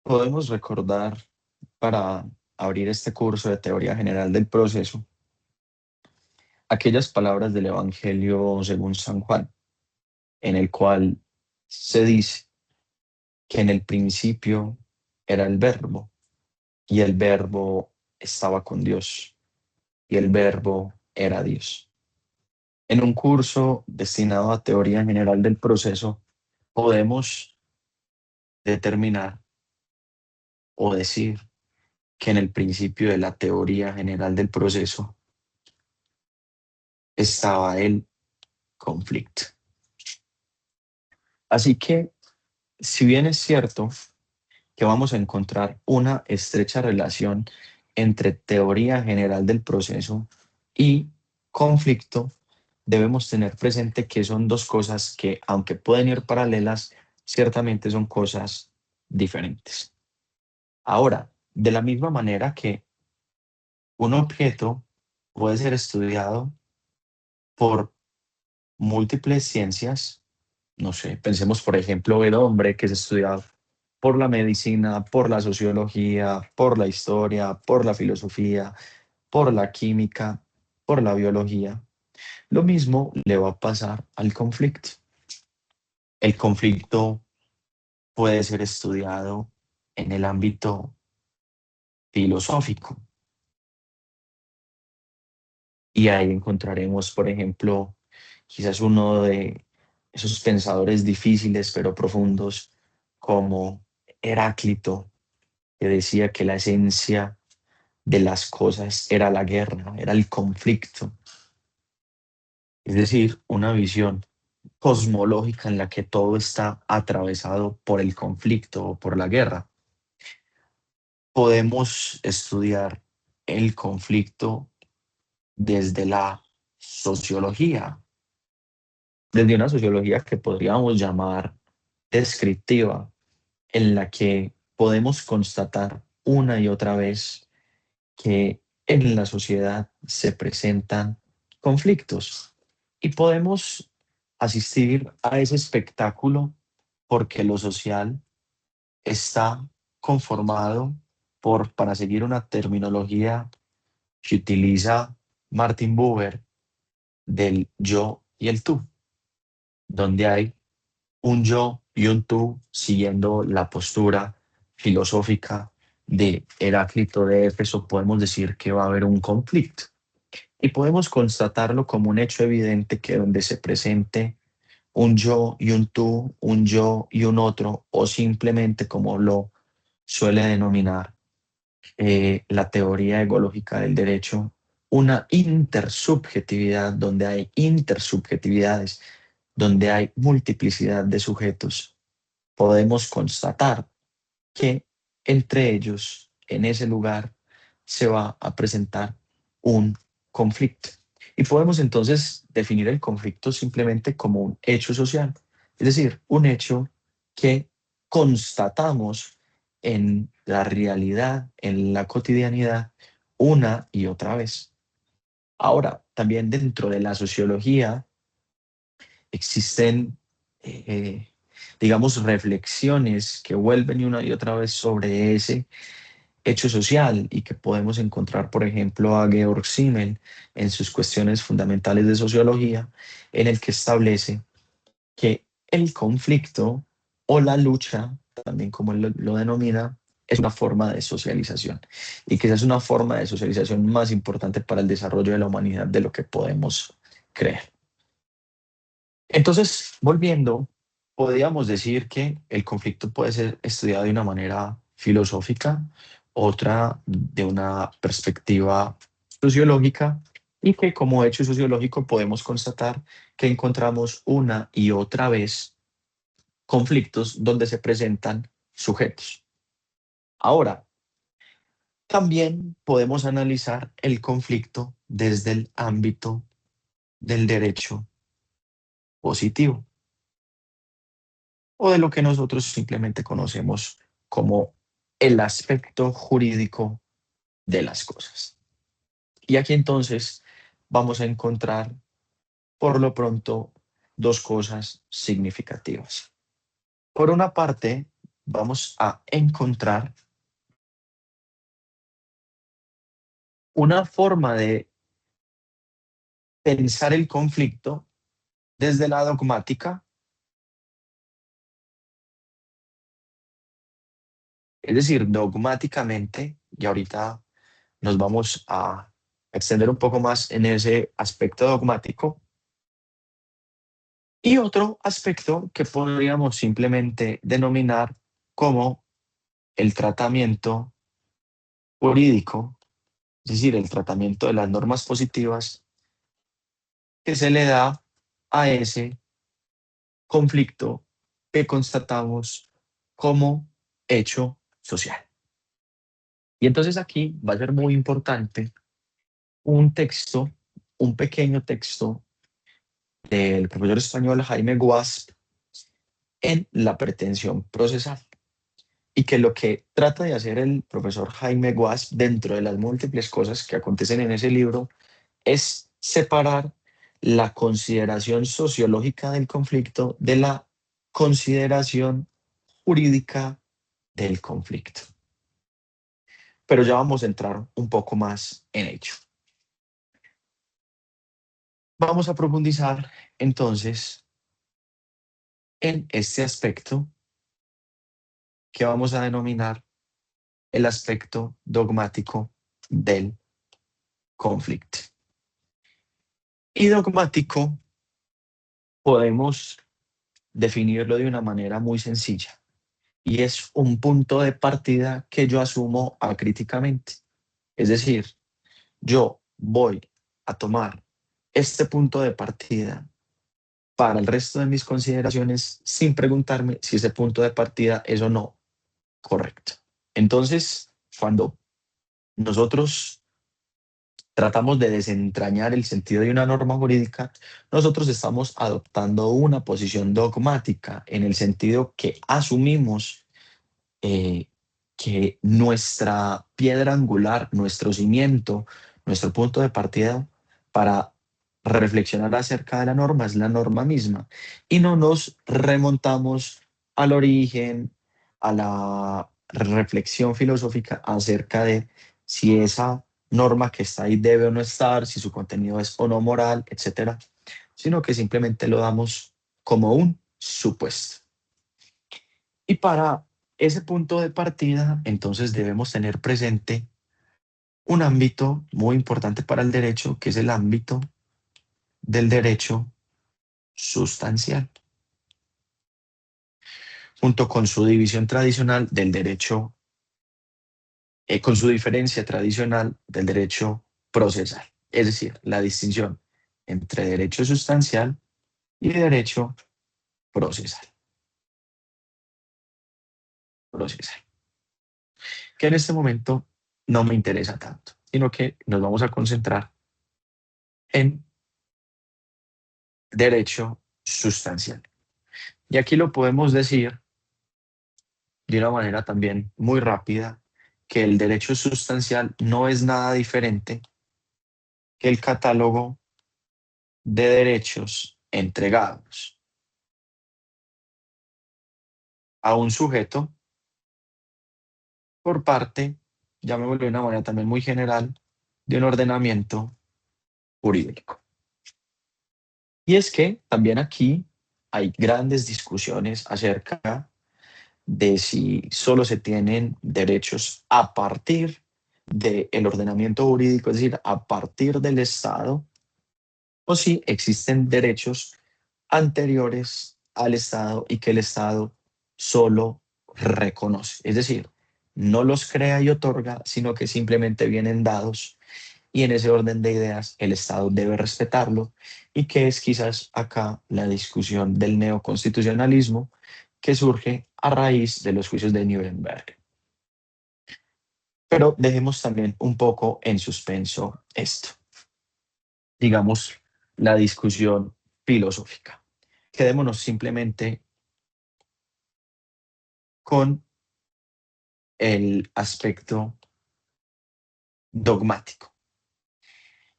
Podemos recordar para abrir este curso de teoría general del proceso aquellas palabras del Evangelio según San Juan, en el cual se dice que en el principio era el verbo y el verbo estaba con Dios y el verbo era Dios. En un curso destinado a teoría general del proceso podemos determinar o decir que en el principio de la teoría general del proceso estaba el conflicto. Así que, si bien es cierto que vamos a encontrar una estrecha relación entre teoría general del proceso y conflicto, debemos tener presente que son dos cosas que, aunque pueden ir paralelas, ciertamente son cosas diferentes. Ahora, de la misma manera que un objeto puede ser estudiado por múltiples ciencias, no sé, pensemos por ejemplo el hombre que es estudiado por la medicina, por la sociología, por la historia, por la filosofía, por la química, por la biología. Lo mismo le va a pasar al conflicto. El conflicto puede ser estudiado en el ámbito filosófico y ahí encontraremos, por ejemplo, quizás uno de esos pensadores difíciles pero profundos como Heráclito, que decía que la esencia de las cosas era la guerra, era el conflicto, es decir, una visión cosmológica en la que todo está atravesado por el conflicto o por la guerra. Podemos estudiar el conflicto desde la sociología, desde una sociología que podríamos llamar descriptiva, en la que podemos constatar una y otra vez que en la sociedad se presentan conflictos y podemos asistir a ese espectáculo porque lo social está conformado por, para seguir una terminología que utiliza Martin Buber, del yo y el tú, donde hay un yo y un tú siguiendo la postura filosófica de Heráclito de Éfeso, podemos decir que va a haber un conflicto. Y podemos constatarlo como un hecho evidente que donde se presente un yo y un tú, un yo y un otro, o simplemente como lo suele denominar la teoría egológica del derecho, una intersubjetividad donde hay intersubjetividades, donde hay multiplicidad de sujetos, podemos constatar que entre ellos, en ese lugar, se va a presentar un conflicto. Y podemos entonces definir el conflicto simplemente como un hecho social, es decir, un hecho que constatamos en la realidad, en la cotidianidad, una y otra vez. Ahora, también dentro de la sociología existen, eh, digamos, reflexiones que vuelven una y otra vez sobre ese hecho social y que podemos encontrar, por ejemplo, a Georg Simmel en sus cuestiones fundamentales de sociología, en el que establece que el conflicto o la lucha, también como él lo denomina, es una forma de socialización y que esa es una forma de socialización más importante para el desarrollo de la humanidad de lo que podemos creer. Entonces, volviendo, podríamos decir que el conflicto puede ser estudiado de una manera filosófica, otra de una perspectiva sociológica, y que como hecho sociológico podemos constatar que encontramos una y otra vez conflictos donde se presentan sujetos. Ahora, también podemos analizar el conflicto desde el ámbito del derecho positivo, o de lo que nosotros simplemente conocemos como el aspecto jurídico de las cosas. Y aquí entonces vamos a encontrar, por lo pronto, dos cosas significativas. Por una parte, vamos a encontrar una forma de pensar el conflicto desde la dogmática, es decir, dogmáticamente, y ahorita nos vamos a extender un poco más en ese aspecto dogmático, y otro aspecto que podríamos simplemente denominar como el tratamiento jurídico, es decir, el tratamiento de las normas positivas que se le da a ese conflicto que constatamos como hecho social. Y entonces aquí va a ser muy importante un texto, un pequeño texto del profesor español Jaime Guasp en la pretensión procesal. Y que lo que trata de hacer el profesor Jaime Guasp dentro de las múltiples cosas que acontecen en ese libro es separar la consideración sociológica del conflicto de la consideración jurídica del conflicto. Pero ya vamos a entrar un poco más en ello. Vamos a profundizar entonces en este aspecto que vamos a denominar el aspecto dogmático del conflicto. Y dogmático podemos definirlo de una manera muy sencilla y es un punto de partida que yo asumo acríticamente. Es decir, yo voy a tomar este punto de partida para el resto de mis consideraciones sin preguntarme si ese punto de partida es o no correcto. Entonces, cuando nosotros tratamos de desentrañar el sentido de una norma jurídica, nosotros estamos adoptando una posición dogmática en el sentido que asumimos eh, que nuestra piedra angular, nuestro cimiento, nuestro punto de partida para reflexionar acerca de la norma es la norma misma y no nos remontamos al origen, a la reflexión filosófica acerca de si esa norma que está ahí debe o no estar, si su contenido es o no moral, etcétera, sino que simplemente lo damos como un supuesto. Y para ese punto de partida, entonces debemos tener presente un ámbito muy importante para el derecho, que es el ámbito del derecho sustancial, junto con su división tradicional del derecho, con su diferencia tradicional del derecho procesal, es decir, la distinción entre derecho sustancial y derecho procesal, procesal, que en este momento no me interesa tanto, sino que nos vamos a concentrar en derecho sustancial. Y aquí lo podemos decir de una manera también muy rápida, que el derecho sustancial no es nada diferente que el catálogo de derechos entregados a un sujeto por parte, llamémoslo de una manera también muy general, de un ordenamiento jurídico. Y es que también aquí hay grandes discusiones acerca de si solo se tienen derechos a partir del ordenamiento jurídico, es decir, a partir del Estado, o si existen derechos anteriores al Estado y que el Estado solo reconoce. Es decir, no los crea y otorga, sino que simplemente vienen dados y en ese orden de ideas el Estado debe respetarlo y que es quizás acá la discusión del neoconstitucionalismo que surge a raíz de los juicios de Nuremberg. Pero dejemos también un poco en suspenso esto, digamos, la discusión filosófica. Quedémonos simplemente con el aspecto dogmático.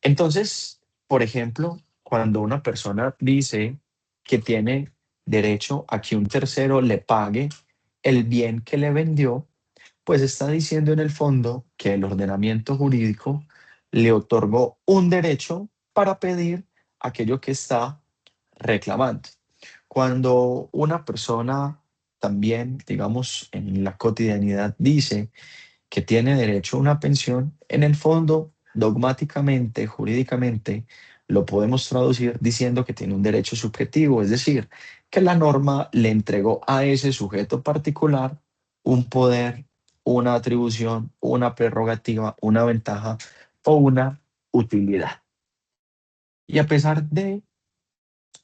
Entonces, por ejemplo, cuando una persona dice que tiene derecho a que un tercero le pague el bien que le vendió, pues está diciendo en el fondo que el ordenamiento jurídico le otorgó un derecho para pedir aquello que está reclamando. Cuando una persona también, digamos, en la cotidianidad dice que tiene derecho a una pensión, en el fondo, dogmáticamente, jurídicamente, lo podemos traducir diciendo que tiene un derecho subjetivo, es decir, que la norma le entregó a ese sujeto particular un poder, una atribución, una prerrogativa, una ventaja o una utilidad. Y a pesar de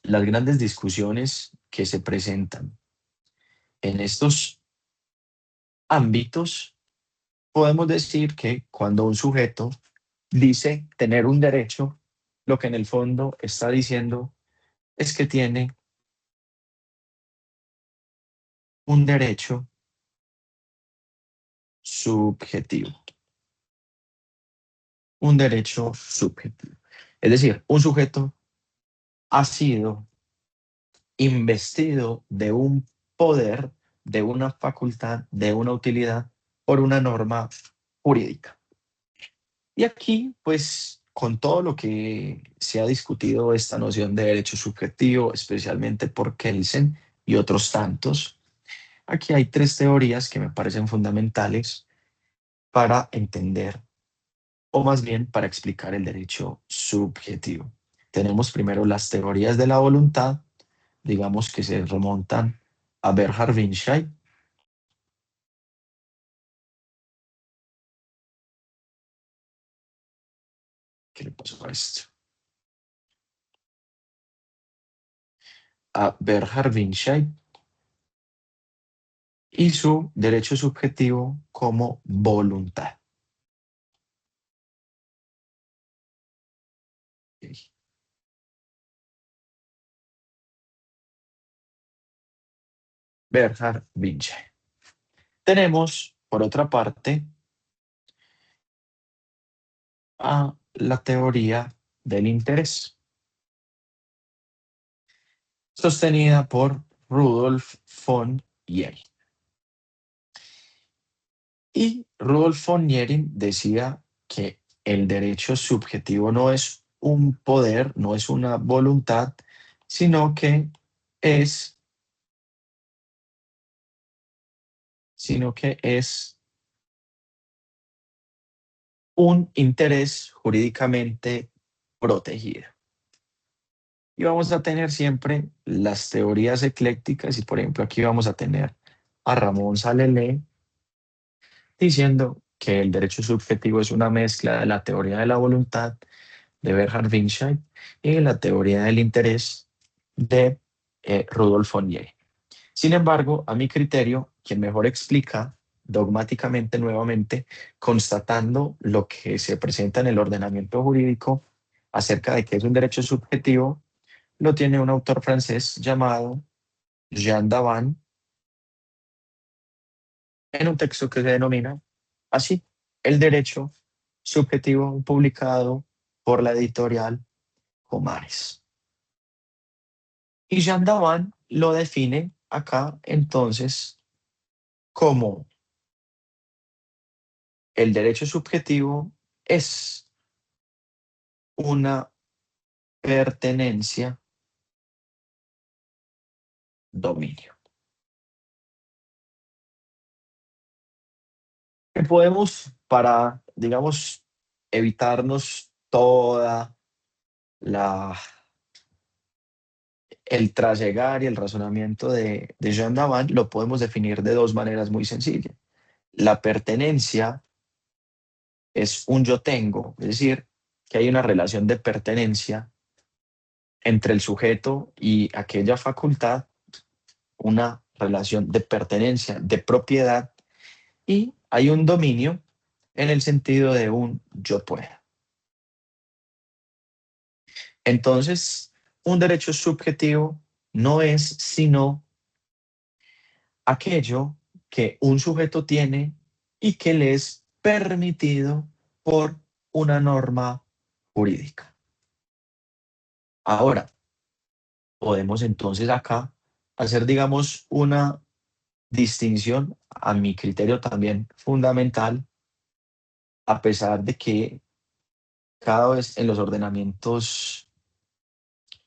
las grandes discusiones que se presentan en estos ámbitos, podemos decir que cuando un sujeto dice tener un derecho, lo que en el fondo está diciendo es que tiene un derecho subjetivo, un derecho subjetivo. Es decir, un sujeto ha sido investido de un poder, de una facultad, de una utilidad por una norma jurídica. Y aquí, pues, con todo lo que se ha discutido esta noción de derecho subjetivo, especialmente por Kelsen y otros tantos, aquí hay tres teorías que me parecen fundamentales para entender, o más bien para explicar el derecho subjetivo. Tenemos primero las teorías de la voluntad, digamos que se remontan a Bernhard Winshai. ¿Qué le pasó a esto? A Bernhard Winshai y su derecho subjetivo como voluntad. Ok. Bernhard Winshai. Tenemos, por otra parte, a la teoría del interés, sostenida por Rudolf von Jering. Y Rudolf von Jering decía que el derecho subjetivo no es un poder, no es una voluntad, sino que es, sino que es un interés jurídicamente protegido. Y vamos a tener siempre las teorías eclécticas y por ejemplo aquí vamos a tener a Ramón Salelé diciendo que el derecho subjetivo es una mezcla de la teoría de la voluntad de Bernhard Winshai y la teoría del interés de Rudolf von Jering. Sin embargo, a mi criterio, quien mejor explica dogmáticamente nuevamente, constatando lo que se presenta en el ordenamiento jurídico acerca de que es un derecho subjetivo, lo tiene un autor francés llamado Jean Davan en un texto que se denomina así, El derecho subjetivo, publicado por la editorial Comares. Y Jean Davan lo define acá entonces como el derecho subjetivo es una pertenencia, dominio. ¿Qué podemos para, digamos, evitarnos toda la el trasegar y el razonamiento de Jean Davan lo podemos definir de dos maneras muy sencillas. La pertenencia es un yo tengo, es decir, que hay una relación de pertenencia entre el sujeto y aquella facultad, una relación de pertenencia, de propiedad, y hay un dominio en el sentido de un yo puedo. Entonces, un derecho subjetivo no es sino aquello que un sujeto tiene y que le es permitido por una norma jurídica. Ahora, podemos entonces acá hacer, digamos, una distinción, a mi criterio también fundamental, a pesar de que cada vez en los ordenamientos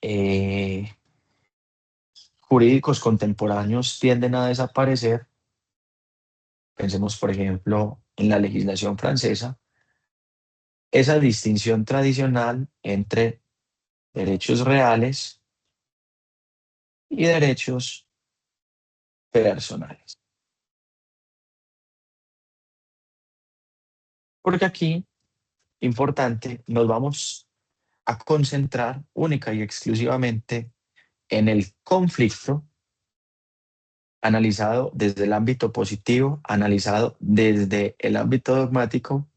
eh, jurídicos contemporáneos tienden a desaparecer. Pensemos, por ejemplo, en la legislación francesa, esa distinción tradicional entre derechos reales y derechos personales. Porque aquí, importante, nos vamos a concentrar única y exclusivamente en el conflicto analizado desde el ámbito positivo, analizado desde el ámbito dogmático,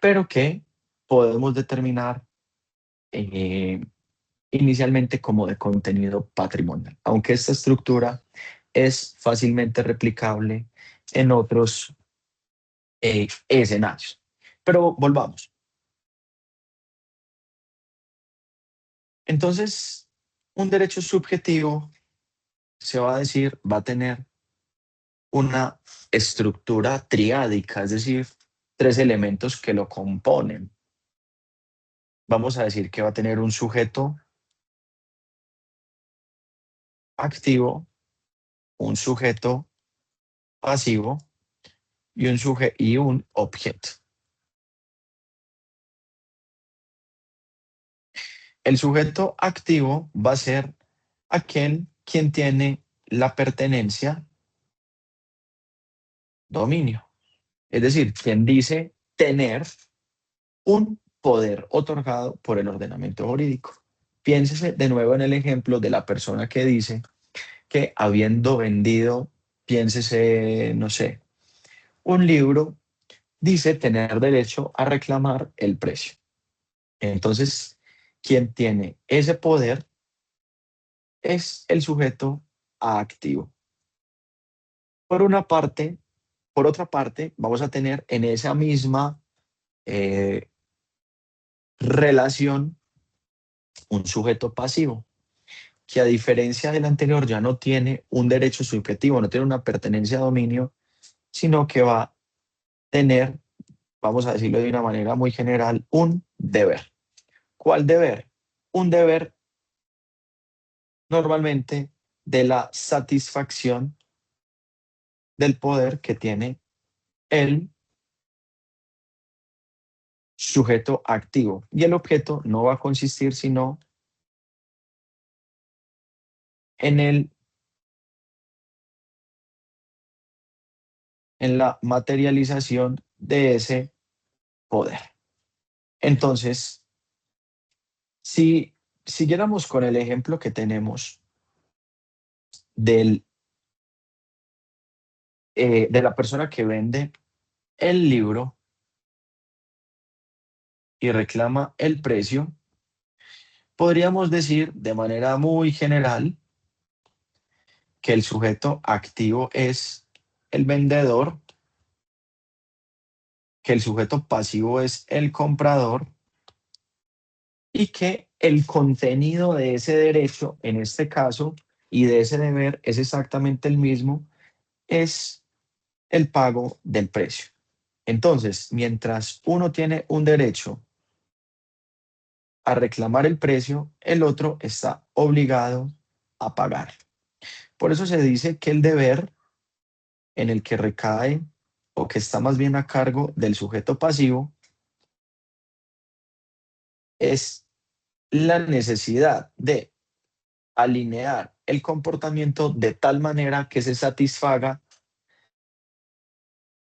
pero que podemos determinar eh, inicialmente como de contenido patrimonial, aunque esta estructura es fácilmente replicable en otros escenarios. Pero volvamos. Entonces, un derecho subjetivo se va a decir, va a tener una estructura triádica, es decir, tres elementos que lo componen. Vamos a decir que va a tener un sujeto activo, un sujeto pasivo y un objeto. El sujeto activo va a ser aquel quien tiene la pertenencia, dominio. Es decir, quien dice tener un poder otorgado por el ordenamiento jurídico. Piénsese de nuevo en el ejemplo de la persona que dice que habiendo vendido, piénsese, no sé, un libro, dice tener derecho a reclamar el precio. Entonces, quien tiene ese poder es el sujeto activo. Por una parte, por otra parte, vamos a tener en esa misma eh, relación un sujeto pasivo, que a diferencia del anterior ya no tiene un derecho subjetivo, no tiene una pertenencia a dominio, sino que va a tener, vamos a decirlo de una manera muy general, un deber. ¿Cuál deber? Un deber normalmente de la satisfacción del poder que tiene el sujeto activo. Y el objeto no va a consistir sino en, en la materialización de ese poder. Entonces, si siguiéramos con el ejemplo que tenemos del, de la persona que vende el libro y reclama el precio, podríamos decir de manera muy general que el sujeto activo es el vendedor, que el sujeto pasivo es el comprador y que el contenido de ese derecho, en este caso, y de ese deber es exactamente el mismo, es el pago del precio. Entonces, mientras uno tiene un derecho a reclamar el precio, el otro está obligado a pagar. Por eso se dice que el deber en el que recae o que está más bien a cargo del sujeto pasivo es la necesidad de alinear el comportamiento de tal manera que se satisfaga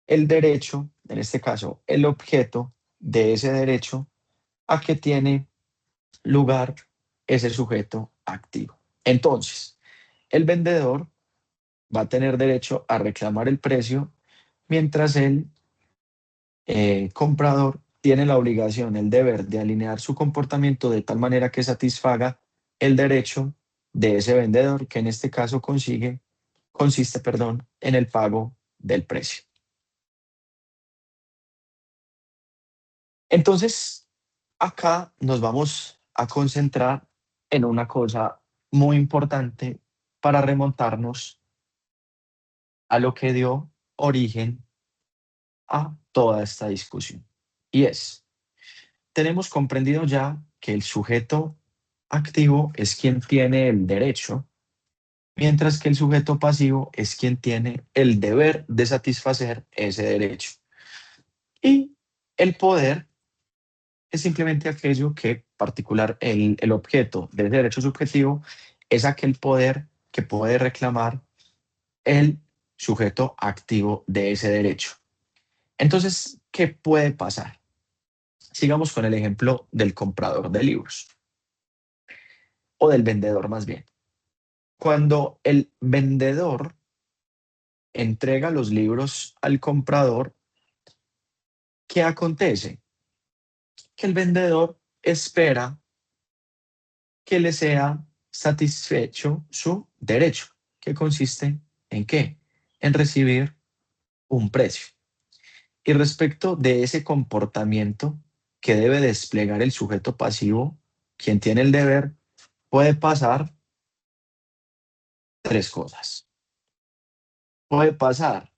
el derecho, en este caso el objeto de ese derecho, a que tiene lugar ese sujeto activo. Entonces, el vendedor va a tener derecho a reclamar el precio, mientras el comprador tiene la obligación, el deber de alinear su comportamiento de tal manera que satisfaga el derecho de ese vendedor, que en este caso consiste, perdón, en el pago del precio. Entonces, acá nos vamos a concentrar en una cosa muy importante para remontarnos a lo que dio origen a toda esta discusión. Y es, tenemos comprendido ya que el sujeto activo es quien tiene el derecho, mientras que el sujeto pasivo es quien tiene el deber de satisfacer ese derecho. Y el poder es simplemente aquello que particular, el objeto del derecho subjetivo es aquel poder que puede reclamar el sujeto activo de ese derecho. Entonces, ¿qué puede pasar? Sigamos con el ejemplo del comprador de libros o del vendedor más bien. Cuando el vendedor entrega los libros al comprador, ¿qué acontece? Que el vendedor espera que le sea satisfecho su derecho, que consiste en qué? En recibir un precio. Y respecto de ese comportamiento que debe desplegar el sujeto pasivo, quien tiene el deber, puede pasar tres cosas. Puede pasar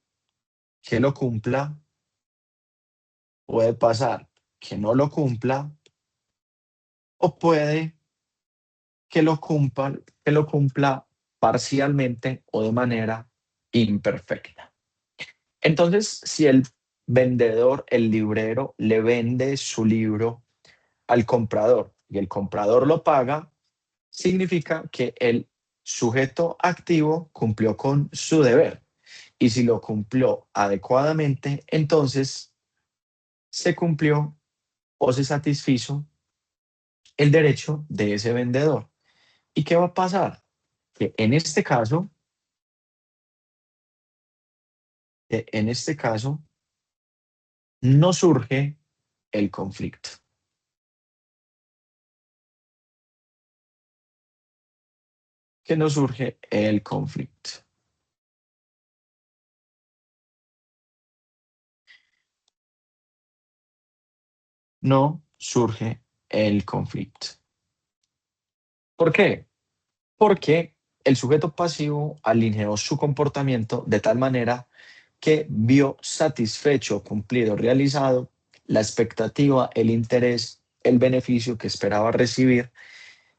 que lo cumpla, puede pasar que no lo cumpla, o puede que lo cumpla parcialmente o de manera imperfecta. Entonces, si el vendedor, el librero, le vende su libro al comprador y el comprador lo paga, significa que el sujeto activo cumplió con su deber. Y si lo cumplió adecuadamente, entonces se cumplió o se satisfizo el derecho de ese vendedor. ¿Y qué va a pasar? Que en este caso no surge el conflicto, que no surge el conflicto, no surge el conflicto. ¿Por qué? Porque el sujeto pasivo alineó su comportamiento de tal manera que vio satisfecho, cumplido, realizado la expectativa, el interés, el beneficio que esperaba recibir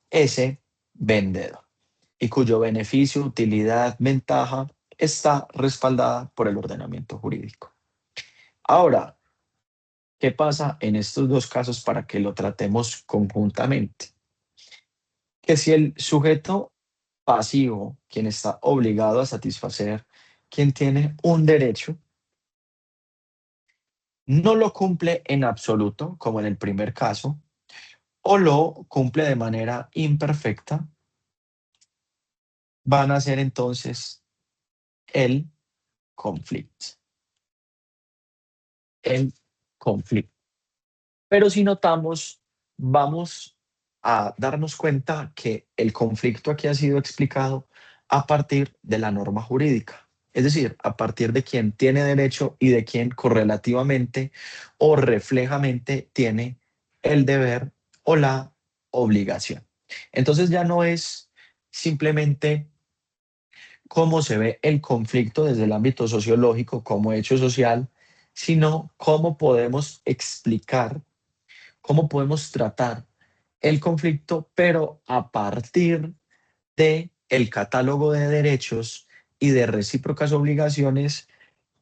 ese vendedor y cuyo beneficio, utilidad, ventaja está respaldada por el ordenamiento jurídico. Ahora, ¿qué pasa en estos dos casos para que lo tratemos conjuntamente? Que si el sujeto pasivo, quien está obligado a satisfacer, quien tiene un derecho, no lo cumple en absoluto, como en el primer caso, o lo cumple de manera imperfecta, van a ser entonces el conflicto. El conflicto. Pero si notamos, vamos a darnos cuenta que el conflicto aquí ha sido explicado a partir de la norma jurídica, es decir, a partir de quien tiene derecho y de quien correlativamente o reflejamente tiene el deber o la obligación. Entonces ya no es simplemente cómo se ve el conflicto desde el ámbito sociológico como hecho social, sino cómo podemos explicar, cómo podemos tratar el conflicto, pero a partir de el catálogo de derechos y de recíprocas obligaciones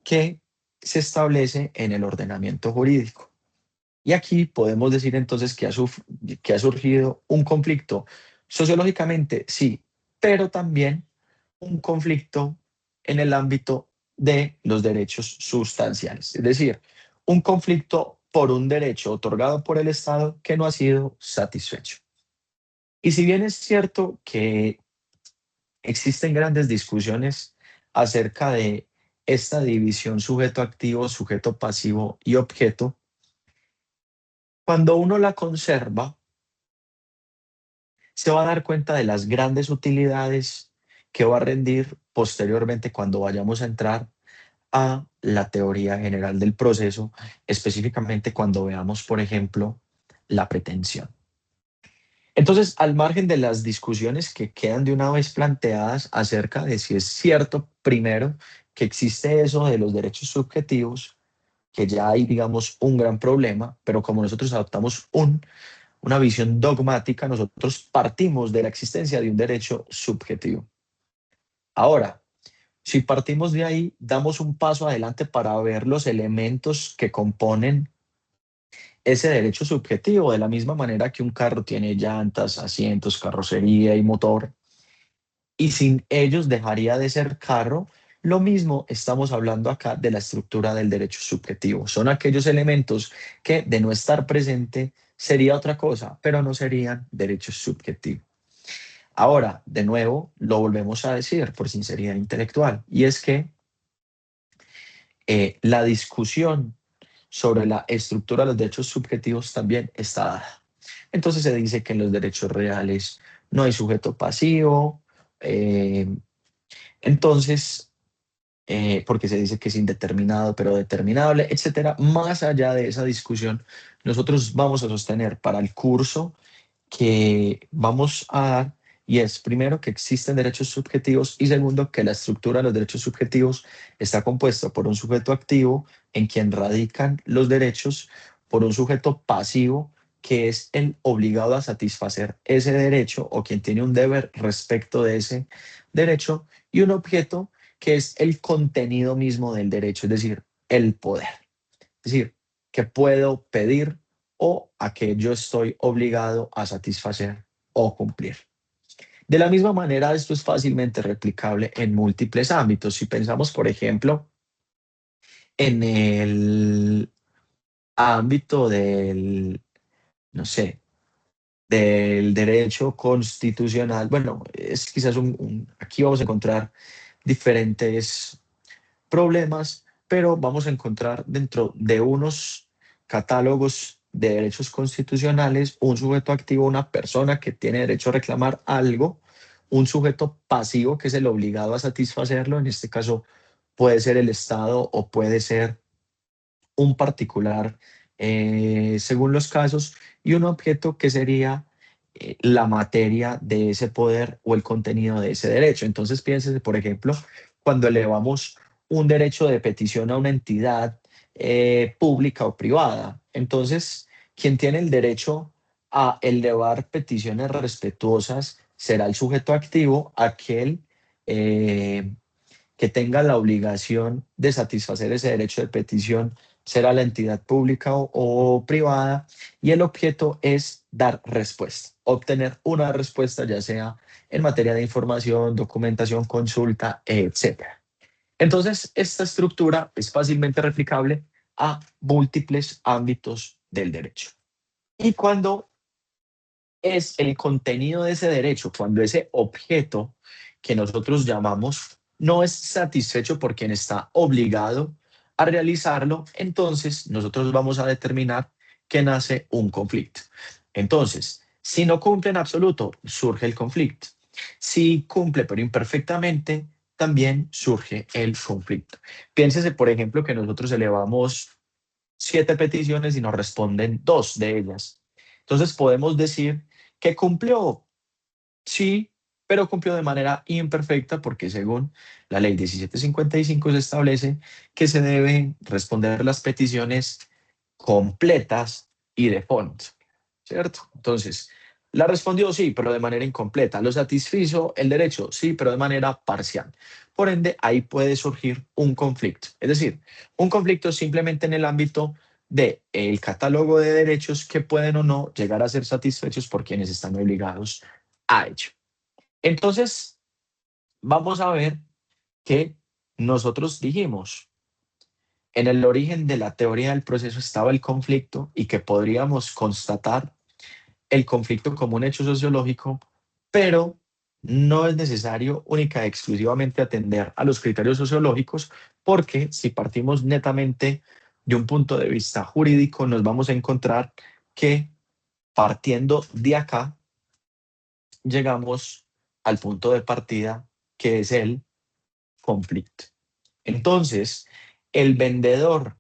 que se establece en el ordenamiento jurídico. Y aquí podemos decir entonces que ha surgido un conflicto sociológicamente, sí, pero también un conflicto en el ámbito de los derechos sustanciales, es decir, un conflicto por un derecho otorgado por el Estado que no ha sido satisfecho. Y si bien es cierto que existen grandes discusiones acerca de esta división sujeto activo, sujeto pasivo y objeto, cuando uno la conserva, se va a dar cuenta de las grandes utilidades que va a rendir posteriormente cuando vayamos a entrar a la teoría general del proceso, específicamente cuando veamos, por ejemplo, la pretensión. Entonces, al margen de las discusiones que quedan de una vez planteadas acerca de si es cierto, primero, que existe eso de los derechos subjetivos, que ya hay, digamos, un gran problema, pero como nosotros adoptamos una visión dogmática, nosotros partimos de la existencia de un derecho subjetivo. Ahora, si partimos de ahí, damos un paso adelante para ver los elementos que componen ese derecho subjetivo, de la misma manera que un carro tiene llantas, asientos, carrocería y motor, y sin ellos dejaría de ser carro. Lo mismo estamos hablando acá de la estructura del derecho subjetivo. Son aquellos elementos que de no estar presente sería otra cosa, pero no serían derechos subjetivos. Ahora, de nuevo, lo volvemos a decir por sinceridad intelectual, y es que la discusión sobre la estructura de los derechos subjetivos también está dada. Entonces se dice que en los derechos reales no hay sujeto pasivo, eh, entonces, porque se dice que es indeterminado pero determinable, etcétera. Más allá de esa discusión, nosotros vamos a sostener para el curso que vamos a dar, y es primero que existen derechos subjetivos y segundo que la estructura de los derechos subjetivos está compuesta por un sujeto activo en quien radican los derechos, por un sujeto pasivo que es el obligado a satisfacer ese derecho o quien tiene un deber respecto de ese derecho, y un objeto que es el contenido mismo del derecho, es decir, el poder. Es decir, que puedo pedir o a que yo estoy obligado a satisfacer o cumplir. De la misma manera, esto es fácilmente replicable en múltiples ámbitos. Si pensamos, por ejemplo, en el ámbito del, no sé, del derecho constitucional, bueno, es quizás aquí vamos a encontrar diferentes problemas, pero vamos a encontrar dentro de unos catálogos de derechos constitucionales un sujeto activo, una persona que tiene derecho a reclamar algo, un sujeto pasivo que es el obligado a satisfacerlo, en este caso puede ser el Estado o puede ser un particular, según los casos, y un objeto que sería la materia de ese poder o el contenido de ese derecho. Entonces, piénsese, por ejemplo, cuando elevamos un derecho de petición a una entidad pública o privada. Entonces, quien tiene el derecho a elevar peticiones respetuosas será el sujeto activo, aquel que tenga la obligación de satisfacer ese derecho de petición será la entidad pública o privada, y el objeto es dar respuesta, obtener una respuesta ya sea en materia de información, documentación, consulta, etcétera. Entonces, esta estructura es fácilmente replicable a múltiples ámbitos del derecho. Y cuando es el contenido de ese derecho, cuando ese objeto que nosotros llamamos no es satisfecho por quien está obligado a realizarlo, entonces nosotros vamos a determinar que nace un conflicto. Entonces, si no cumple en absoluto, surge el conflicto. Si cumple pero imperfectamente, también surge el conflicto. Piénsese, por ejemplo, que nosotros elevamos 7 peticiones y nos responden 2 de ellas. Entonces podemos decir que cumplió, sí, pero cumplió de manera imperfecta porque según la ley 1755 se establece que se deben responder las peticiones completas y de fondo, ¿cierto? Entonces, la respondió sí, pero de manera incompleta. ¿Lo satisfizo el derecho? Sí, pero de manera parcial. Por ende, ahí puede surgir un conflicto. Es decir, un conflicto simplemente en el ámbito de el catálogo de derechos que pueden o no llegar a ser satisfechos por quienes están obligados a ello. Entonces, vamos a ver que nosotros dijimos, en el origen de la teoría del proceso estaba el conflicto y que podríamos constatar el conflicto como un hecho sociológico, pero no es necesario única y exclusivamente atender a los criterios sociológicos, porque si partimos netamente de un punto de vista jurídico, nos vamos a encontrar que partiendo de acá, llegamos al punto de partida que es el conflicto. Entonces, el vendedor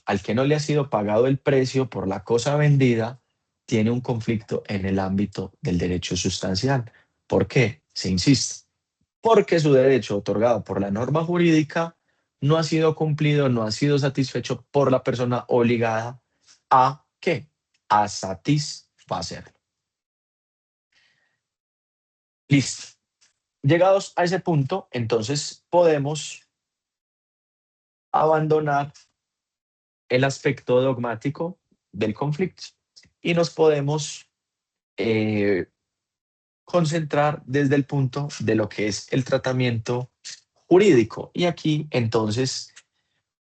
al que no le ha sido pagado el precio por la cosa vendida, tiene un conflicto en el ámbito del derecho sustancial. ¿Por qué? Se insiste. Porque su derecho otorgado por la norma jurídica no ha sido cumplido, no ha sido satisfecho por la persona obligada a ¿qué? A satisfacerlo. Listo. Llegados a ese punto, entonces podemos abandonar el aspecto dogmático del conflicto y nos podemos eh, concentrar desde el punto de lo que es el tratamiento jurídico. Y aquí entonces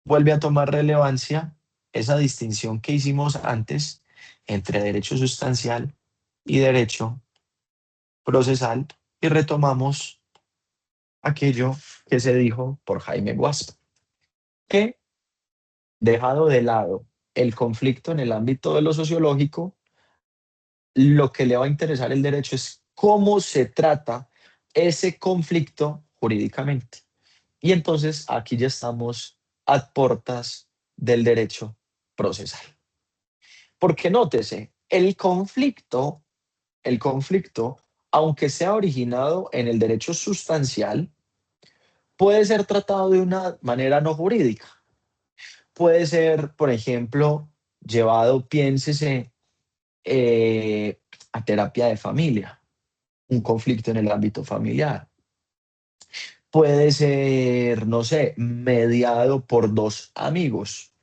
vuelve a tomar relevancia esa distinción que hicimos antes entre derecho sustancial y derecho procesal y retomamos aquello que se dijo por Jaime Guasca, que dejado de lado el conflicto en el ámbito de lo sociológico, lo que le va a interesar el derecho es cómo se trata ese conflicto jurídicamente. Y entonces aquí ya estamos a portas del derecho procesal. Porque nótese, el conflicto, aunque sea originado en el derecho sustancial, puede ser tratado de una manera no jurídica. Puede ser, por ejemplo, llevado, piénsese, a terapia de familia, un conflicto en el ámbito familiar. Puede ser, no sé, mediado por dos amigos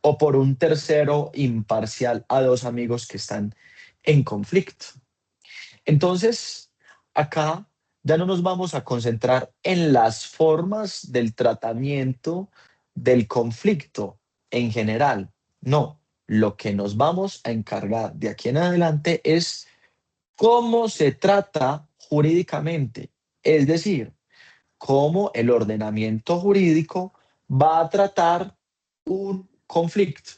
o por un tercero imparcial a dos amigos que están en conflicto. Entonces, acá ya no nos vamos a concentrar en las formas del tratamiento del conflicto en general. No, lo que nos vamos a encargar de aquí en adelante es cómo se trata jurídicamente, es decir, cómo el ordenamiento jurídico va a tratar un conflicto.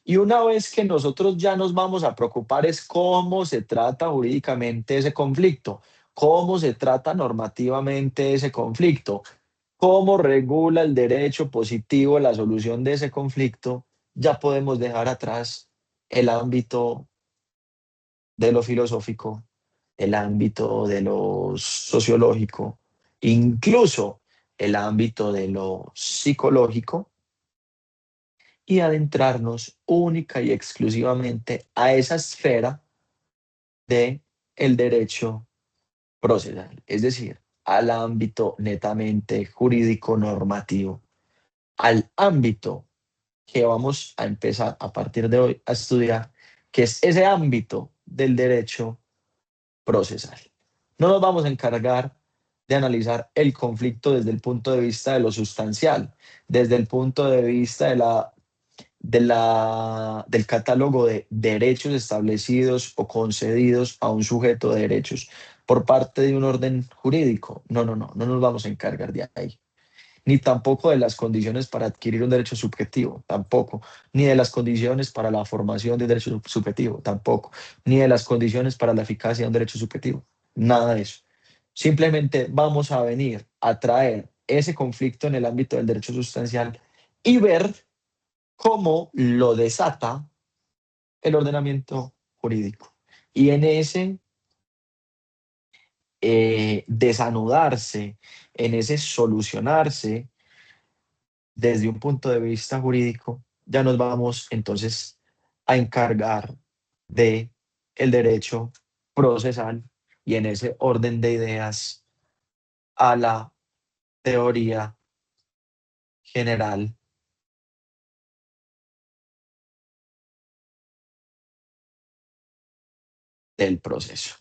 Y una vez que nosotros ya nos vamos a preocupar es cómo se trata jurídicamente ese conflicto, cómo se trata normativamente ese conflicto, cómo regula el derecho positivo la solución de ese conflicto, ya podemos dejar atrás el ámbito de lo filosófico, el ámbito de lo sociológico, incluso el ámbito de lo psicológico y adentrarnos única y exclusivamente a esa esfera de el derecho procesal, es decir, al ámbito netamente jurídico normativo, al ámbito que vamos a empezar a partir de hoy a estudiar, que es ese ámbito del derecho procesal. No nos vamos a encargar de analizar el conflicto desde el punto de vista de lo sustancial, desde el punto de vista del catálogo de derechos establecidos o concedidos a un sujeto de derechos por parte de un orden jurídico. No, no, no, no nos vamos a encargar de ahí. Ni tampoco de las condiciones para adquirir un derecho subjetivo, tampoco. Ni de las condiciones para la formación de un derecho subjetivo, tampoco. Ni de las condiciones para la eficacia de un derecho subjetivo. Nada de eso. Simplemente vamos a venir a traer ese conflicto en el ámbito del derecho sustancial y ver cómo lo desata el ordenamiento jurídico. Y en ese desanudarse, en ese solucionarse desde un punto de vista jurídico, ya nos vamos entonces a encargar de el derecho procesal y en ese orden de ideas a la teoría general del proceso.